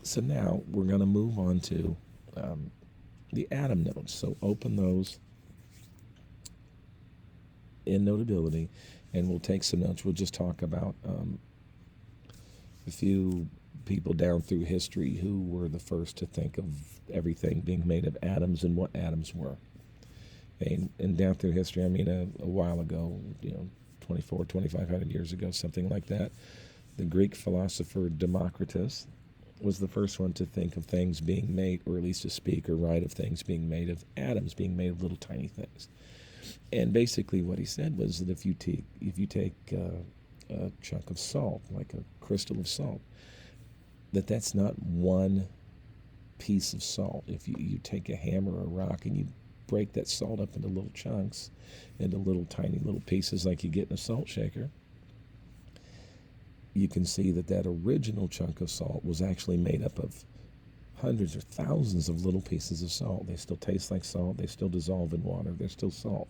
So now we're going to move on to the atom notes. So open those in Notability, and we'll take some notes. We'll just talk about a few people down through history who were the first to think of everything being made of atoms and what atoms were. And down through history, I mean, a while ago, 2,500 years ago, something like that, the Greek philosopher Democritus was the first one to think of things being made, or at least to speak or write of things being made of atoms, being made of little tiny things. And basically what he said was that if you take a chunk of salt, like a crystal of salt, that's not one piece of salt. If you take a hammer or a rock and you break that salt up into little chunks, into little tiny little pieces like you get in a salt shaker, you can see that original chunk of salt was actually made up of hundreds or thousands of little pieces of salt. They still taste like salt. They still dissolve in water. They're still salt.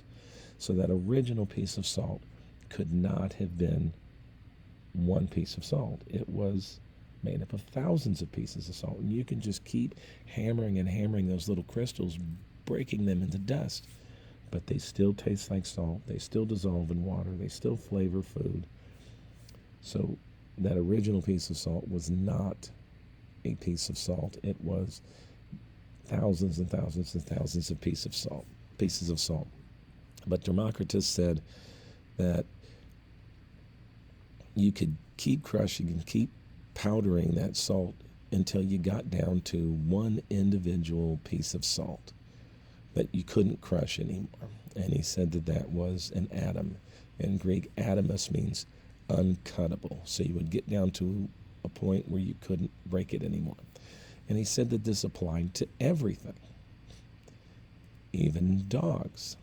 So that original piece of salt could not have been one piece of salt. It was made up of thousands of pieces of salt. And you can just keep hammering and hammering those little crystals, breaking them into dust. But they still taste like salt. They still dissolve in water. They still flavor food. So that original piece of salt was not a piece of salt. It was thousands and thousands and thousands of pieces of salt. But Democritus said that you could keep crushing and keep powdering that salt until you got down to one individual piece of salt that you couldn't crush anymore. And he said that was an atom. In Greek, atomus means uncuttable. So you would get down to a point where you couldn't break it anymore. And he said that this applied to everything, even dogs.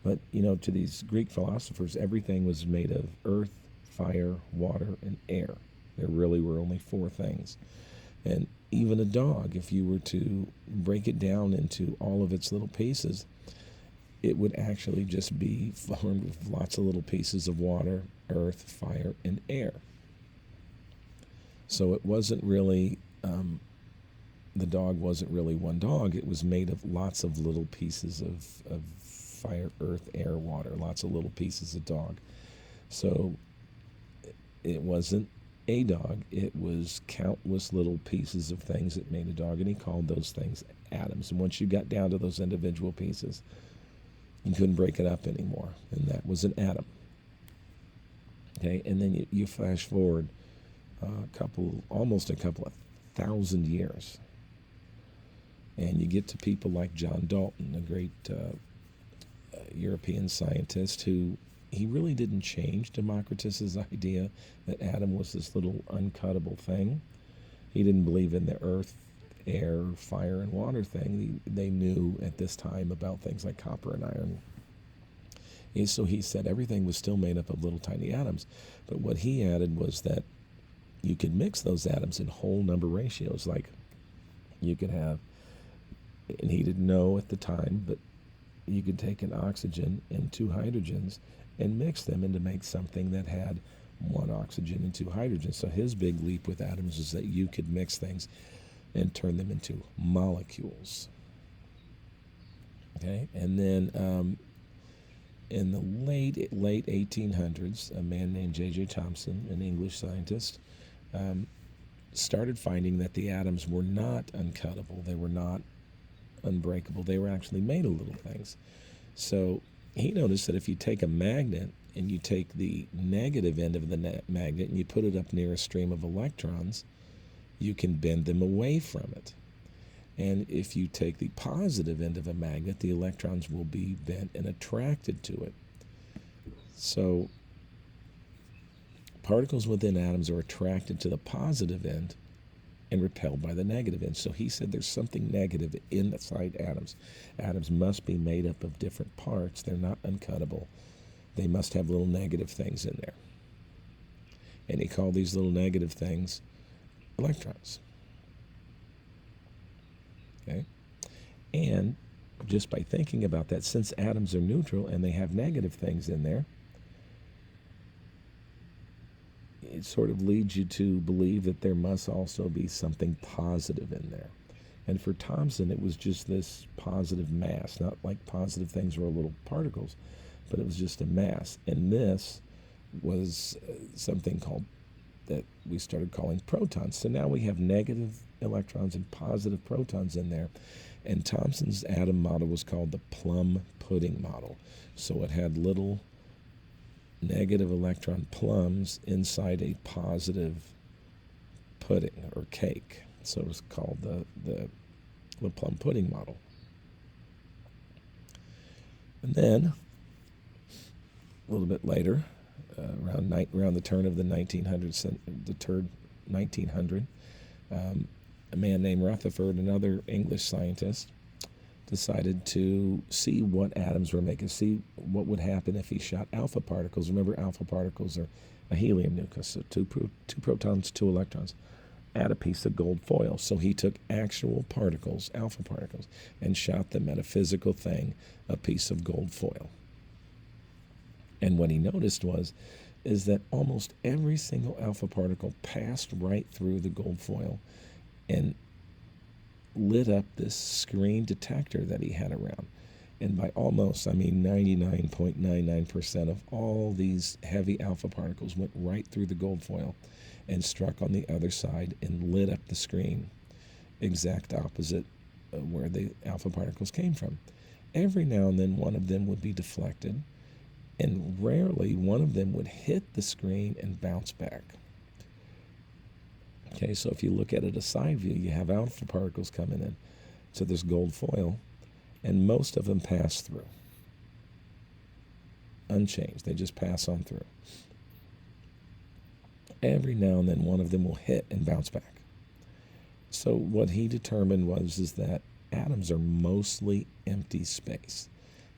But, to these Greek philosophers, everything was made of earth, fire, water, and air. There really were only four things. And even a dog, if you were to break it down into all of its little pieces, it would actually just be formed of lots of little pieces of water, earth, fire, and air. So it wasn't really, the dog wasn't really one dog. It was made of lots of little pieces of fire, earth, air, water, lots of little pieces of dog. So it wasn't a dog. It was countless little pieces of things that made a dog, and he called those things atoms. And once you got down to those individual pieces, you couldn't break it up anymore, and that was an atom. Okay, and then you flash forward almost a couple of thousand years, and you get to people like John Dalton, a great European scientist, who he really didn't change Democritus's idea that atom was this little uncuttable thing. He didn't believe in the earth, air, fire, and water thing. They knew at this time about things like copper and iron. And so he said everything was still made up of little tiny atoms. But what he added was that you could mix those atoms in whole number ratios. Like you could have, and he didn't know at the time, but you could take an oxygen and two hydrogens and mix them and to make something that had one oxygen and two hydrogens. So his big leap with atoms is that you could mix things and turn them into molecules. Okay, and then in the late 1800s, a man named J.J. Thomson, an English scientist, started finding that the atoms were not uncuttable. They were not unbreakable. They were actually made of little things. So he noticed that if you take a magnet and you take the negative end of the magnet and you put it up near a stream of electrons, you can bend them away from it. And if you take the positive end of a magnet, the electrons will be bent and attracted to it. So particles within atoms are attracted to the positive end and repelled by the negative end. So he said there's something negative inside atoms. Atoms must be made up of different parts. They're not uncuttable. They must have little negative things in there. And he called these little negative things electrons. Okay? And just by thinking about that, since atoms are neutral and they have negative things in there, it sort of leads you to believe that there must also be something positive in there. And for Thomson, it was just this positive mass, not like positive things were little particles, but it was just a mass. And this was something called, that we started calling protons. So now we have negative electrons and positive protons in there. And Thomson's atom model was called the plum pudding model. So it had little negative electron plums inside a positive pudding or cake. So it was called the plum pudding model. And then, a little bit later, around the turn of the 1900, a man named Rutherford, another English scientist, decided to see what atoms were making, see what would happen if he shot alpha particles. Remember, alpha particles are a helium nucleus, so two protons, 2 electrons, at a piece of gold foil. So he took actual particles, alpha particles, and shot them at a physical thing, a piece of gold foil. And what he noticed is that almost every single alpha particle passed right through the gold foil and lit up this screen detector that he had around. And by almost, I mean 99.99% of all these heavy alpha particles went right through the gold foil and struck on the other side and lit up the screen, exact opposite of where the alpha particles came from. Every now and then one of them would be deflected, and rarely one of them would hit the screen and bounce back. Okay, so if you look at it a side view, you have alpha particles coming in to this gold foil, and most of them pass through, unchanged. They just pass on through. Every now and then one of them will hit and bounce back. So what he determined is that atoms are mostly empty space,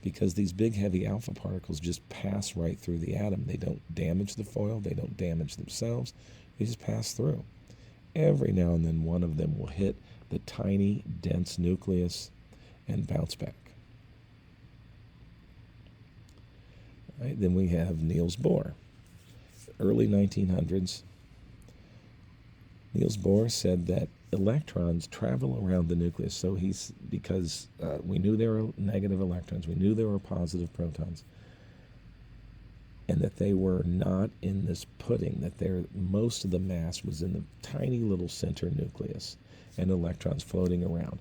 because these big heavy alpha particles just pass right through the atom. They don't damage the foil, they don't damage themselves, they just pass through. Every now and then one of them will hit the tiny, dense nucleus and bounce back. Right, then we have Niels Bohr. Early 1900s, Niels Bohr said that electrons travel around the nucleus. So because we knew there were negative electrons, we knew there were positive protons, and that they were not in this pudding, that most of the mass was in the tiny little center nucleus and electrons floating around.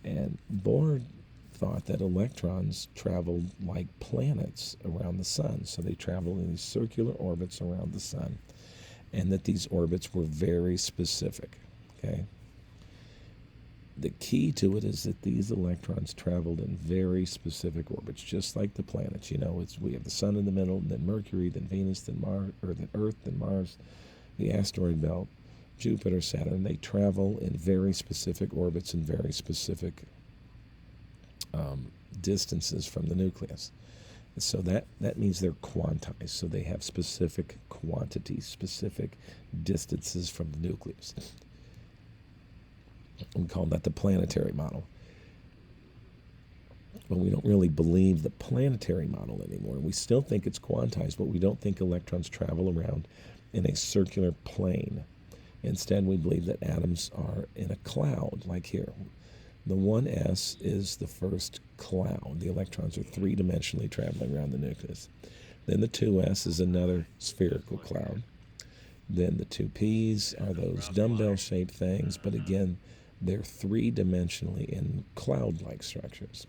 And Bohr thought that electrons traveled like planets around the sun. So they travel in these circular orbits around the sun, and that these orbits were very specific. Okay? The key to it is that these electrons traveled in very specific orbits, just like the planets. You know, we have the sun in the middle, and then Mercury, then Venus, then Mars, or then Earth, then Mars, the asteroid belt, Jupiter, Saturn. They travel in very specific orbits and very specific distances from the nucleus. And so that means they're quantized. So they have specific quantities, specific distances from the nucleus. We call that the planetary model. But we don't really believe the planetary model anymore. We still think it's quantized, but we don't think electrons travel around in a circular plane. Instead, we believe that atoms are in a cloud, like here. The 1s is the first cloud. The electrons are three-dimensionally traveling around the nucleus. Then the 2s is another spherical cloud. Then the 2p's are those dumbbell-shaped things, but again, they're three-dimensionally in cloud-like structures.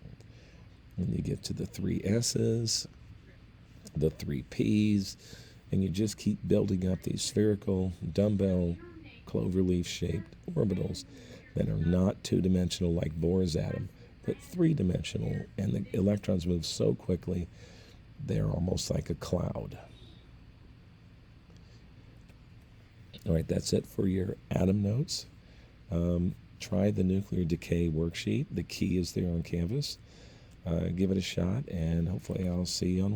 When you get to the 3s's, the 3p's, and you just keep building up these spherical, dumbbell, cloverleaf-shaped orbitals that are not two-dimensional like Bohr's atom, but three-dimensional, and the electrons move so quickly, they're almost like a cloud. All right, that's it for your atom notes. Try the nuclear decay worksheet. The key is there on Canvas. Give it a shot, and hopefully I'll see you on Wednesday.